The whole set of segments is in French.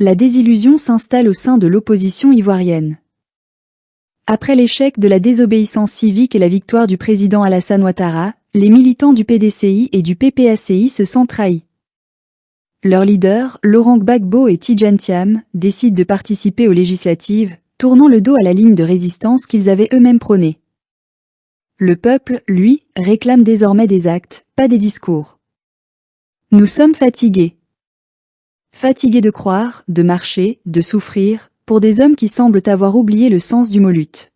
La désillusion s'installe au sein de l'opposition ivoirienne. Après l'échec de la désobéissance civique et la victoire du président Alassane Ouattara, les militants du PDCI et du PPACI se sentent trahis. Leurs leaders, Laurent Gbagbo et Tidjane Thiam, décident de participer aux législatives, tournant le dos à la ligne de résistance qu'ils avaient eux-mêmes prônée. Le peuple, lui, réclame désormais des actes, pas des discours. Nous sommes fatigués. Fatigués de croire, de marcher, de souffrir, pour des hommes qui semblent avoir oublié le sens du mot lutte.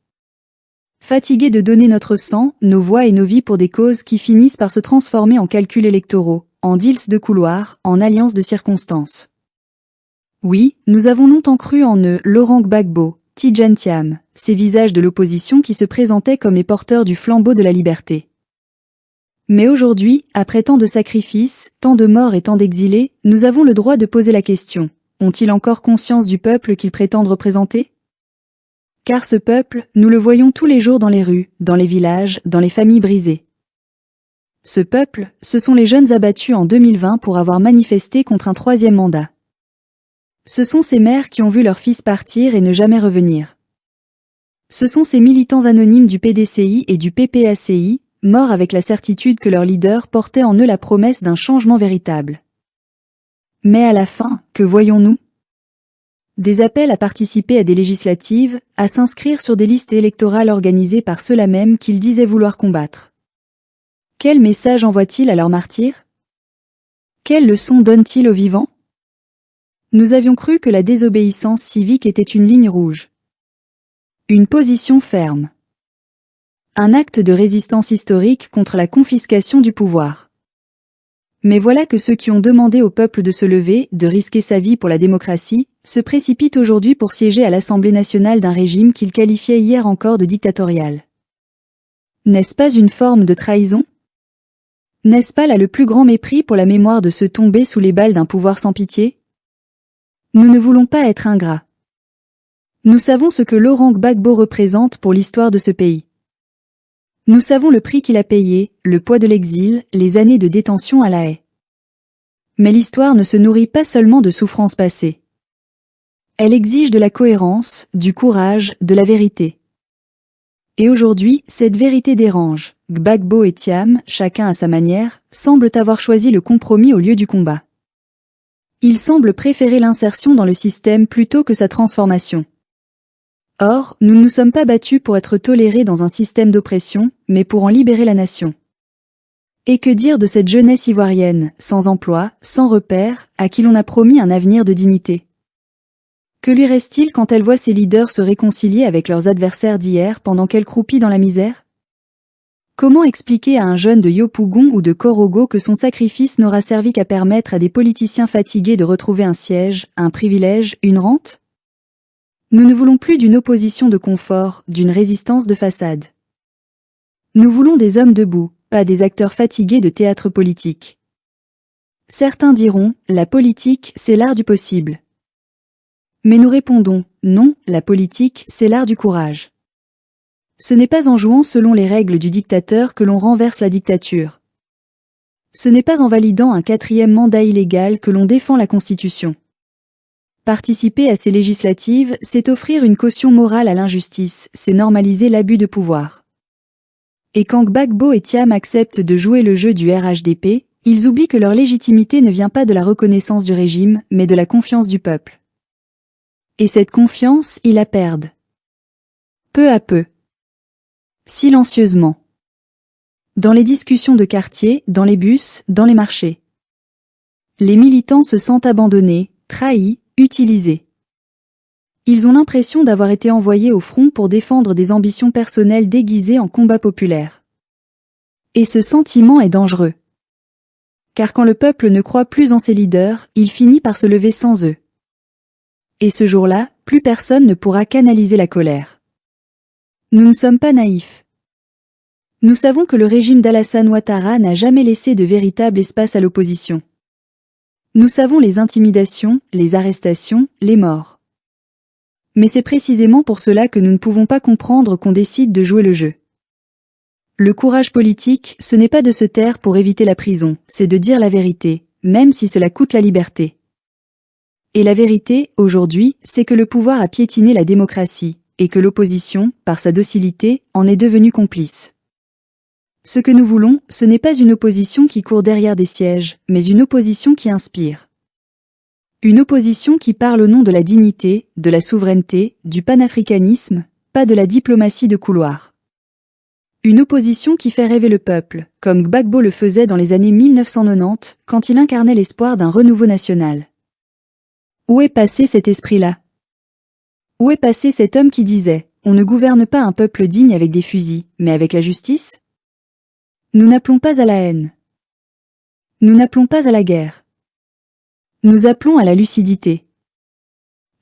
Fatigués de donner notre sang, nos voix et nos vies pour des causes qui finissent par se transformer en calculs électoraux, en deals de couloir, en alliances de circonstances. Oui, nous avons longtemps cru en eux, Laurent Gbagbo, Tidjane Thiam, ces visages de l'opposition qui se présentaient comme les porteurs du flambeau de la liberté. Mais aujourd'hui, après tant de sacrifices, tant de morts et tant d'exilés, nous avons le droit de poser la question. Ont-ils encore conscience du peuple qu'ils prétendent représenter? Car ce peuple, nous le voyons tous les jours dans les rues, dans les villages, dans les familles brisées. Ce peuple, ce sont les jeunes abattus en 2020 pour avoir manifesté contre un troisième mandat. Ce sont ces mères qui ont vu leurs fils partir et ne jamais revenir. Ce sont ces militants anonymes du PDCI et du PPACI, morts avec la certitude que leurs leaders portaient en eux la promesse d'un changement véritable. Mais à la fin, que voyons-nous? Des appels à participer à des législatives, à s'inscrire sur des listes électorales organisées par ceux-là même qu'ils disaient vouloir combattre. Quel message envoient-ils à leurs martyrs? Quelle leçon donnent-ils aux vivants? Nous avions cru que la désobéissance civique était une ligne rouge. Une position ferme. Un acte de résistance historique contre la confiscation du pouvoir. Mais voilà que ceux qui ont demandé au peuple de se lever, de risquer sa vie pour la démocratie, se précipitent aujourd'hui pour siéger à l'Assemblée nationale d'un régime qu'ils qualifiaient hier encore de dictatorial. N'est-ce pas une forme de trahison? N'est-ce pas là le plus grand mépris pour la mémoire de ceux tombés sous les balles d'un pouvoir sans pitié? Nous ne voulons pas être ingrats. Nous savons ce que Laurent Gbagbo représente pour l'histoire de ce pays. Nous savons le prix qu'il a payé, le poids de l'exil, les années de détention à La Haye. Mais l'histoire ne se nourrit pas seulement de souffrances passées. Elle exige de la cohérence, du courage, de la vérité. Et aujourd'hui, cette vérité dérange. Gbagbo et Thiam, chacun à sa manière, semblent avoir choisi le compromis au lieu du combat. Ils semblent préférer l'insertion dans le système plutôt que sa transformation. Or, nous ne nous sommes pas battus pour être tolérés dans un système d'oppression, mais pour en libérer la nation. Et que dire de cette jeunesse ivoirienne, sans emploi, sans repère, à qui l'on a promis un avenir de dignité? Que lui reste-t-il quand elle voit ses leaders se réconcilier avec leurs adversaires d'hier pendant qu'elle croupit dans la misère? Comment expliquer à un jeune de Yopougon ou de Korogo que son sacrifice n'aura servi qu'à permettre à des politiciens fatigués de retrouver un siège, un privilège, une rente? Nous ne voulons plus d'une opposition de confort, d'une résistance de façade. Nous voulons des hommes debout, pas des acteurs fatigués de théâtre politique. Certains diront, la politique, c'est l'art du possible. Mais nous répondons, non, la politique, c'est l'art du courage. Ce n'est pas en jouant selon les règles du dictateur que l'on renverse la dictature. Ce n'est pas en validant un 4e mandat illégal que l'on défend la Constitution. Participer à ces législatives, c'est offrir une caution morale à l'injustice, c'est normaliser l'abus de pouvoir. Et quand Gbagbo et Thiam acceptent de jouer le jeu du RHDP, ils oublient que leur légitimité ne vient pas de la reconnaissance du régime, mais de la confiance du peuple. Et cette confiance, ils la perdent. Peu à peu. Silencieusement. Dans les discussions de quartier, dans les bus, dans les marchés. Les militants se sentent abandonnés, trahis, utilisés. Ils ont l'impression d'avoir été envoyés au front pour défendre des ambitions personnelles déguisées en combat populaire. Et ce sentiment est dangereux. Car quand le peuple ne croit plus en ses leaders, il finit par se lever sans eux. Et ce jour-là, plus personne ne pourra canaliser la colère. Nous ne sommes pas naïfs. Nous savons que le régime d'Alassane Ouattara n'a jamais laissé de véritable espace à l'opposition. Nous savons les intimidations, les arrestations, les morts. Mais c'est précisément pour cela que nous ne pouvons pas comprendre qu'on décide de jouer le jeu. Le courage politique, ce n'est pas de se taire pour éviter la prison, c'est de dire la vérité, même si cela coûte la liberté. Et la vérité, aujourd'hui, c'est que le pouvoir a piétiné la démocratie, et que l'opposition, par sa docilité, en est devenue complice. Ce que nous voulons, ce n'est pas une opposition qui court derrière des sièges, mais une opposition qui inspire. Une opposition qui parle au nom de la dignité, de la souveraineté, du panafricanisme, pas de la diplomatie de couloir. Une opposition qui fait rêver le peuple, comme Gbagbo le faisait dans les années 1990, quand il incarnait l'espoir d'un renouveau national. Où est passé cet esprit-là? Où est passé cet homme qui disait « On ne gouverne pas un peuple digne avec des fusils, mais avec la justice » ? Nous n'appelons pas à la haine. Nous n'appelons pas à la guerre. Nous appelons à la lucidité.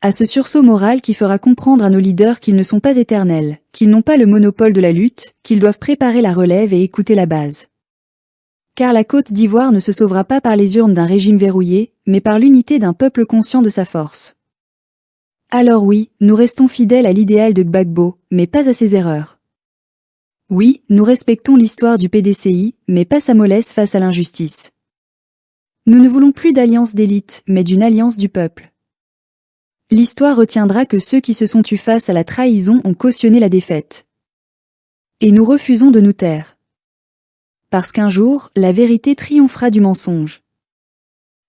À ce sursaut moral qui fera comprendre à nos leaders qu'ils ne sont pas éternels, qu'ils n'ont pas le monopole de la lutte, qu'ils doivent préparer la relève et écouter la base. Car la Côte d'Ivoire ne se sauvera pas par les urnes d'un régime verrouillé, mais par l'unité d'un peuple conscient de sa force. Alors oui, nous restons fidèles à l'idéal de Gbagbo, mais pas à ses erreurs. Oui, nous respectons l'histoire du PDCI, mais pas sa mollesse face à l'injustice. Nous ne voulons plus d'alliance d'élite, mais d'une alliance du peuple. L'histoire retiendra que ceux qui se sont tus face à la trahison ont cautionné la défaite. Et nous refusons de nous taire. Parce qu'un jour, la vérité triomphera du mensonge.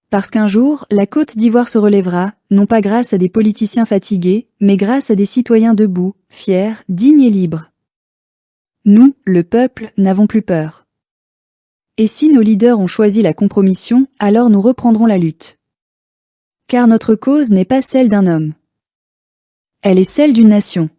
Parce qu'un jour, la Côte d'Ivoire se relèvera, non pas grâce à des politiciens fatigués, mais grâce à des citoyens debout, fiers, dignes et libres. Nous, le peuple, n'avons plus peur. Et si nos leaders ont choisi la compromission, alors nous reprendrons la lutte. Car notre cause n'est pas celle d'un homme. Elle est celle d'une nation.